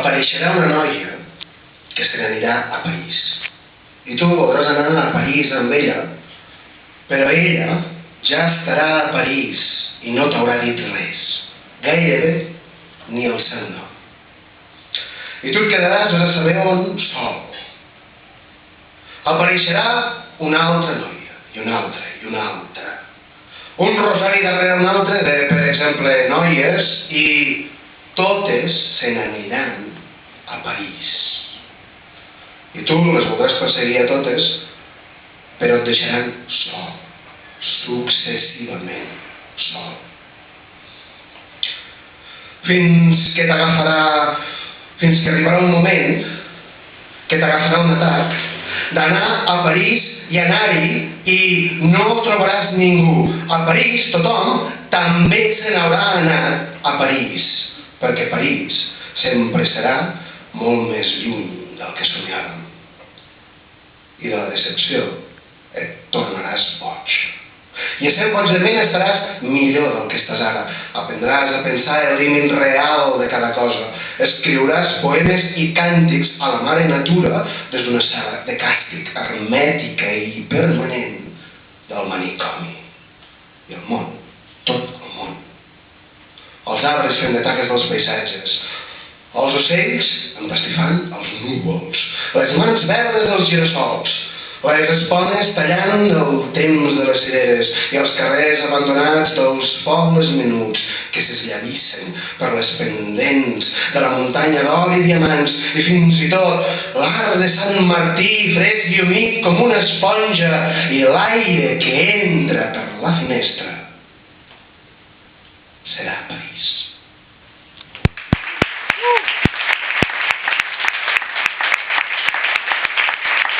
apareixerà una noia que se n'anirà a París. I tu podràs anar a París amb ella, però ella ja estarà a París i no t'haurà dit res, gairebé ni el seu nom. I tu et quedaràs a saber on sol. Apareixerà una altra noia, i una altra, i una altra. Un rosari darrere un altre de, per exemple, noies, i totes se n'aniran a París. I tu les voldràs perseguir a totes, però et deixaran sol, successivament sol. Fins que arribarà un moment que t'agafarà un atac d'anar a París i anar-hi i no trobaràs ningú. A París tothom també se n'haurà anat a París, perquè París sempre serà molt més lluny del que somiàvem. I de la decepció et tornaràs boig. I essent boig de ment estaràs millor del que estàs ara. Aprendràs a pensar el límit real de cada cosa. Escriuràs poemes i càntics a la mare natura des d'una sala de càstig hermètica i permanent del manicomi. I el món, tot el món. Els arbres fent de taques dels paisatges, els ocells empastifant els núvols, les mans verdes dels girassols, les espones tallant el temps de les cireres i els carrers abandonats dels pobles menuts que s'eslavissen per les pendents de la muntanya d'or i diamants i fins i tot l'arc de Sant Martí fresc i humit com una esponja i l'aire que entra per la finestra serà París.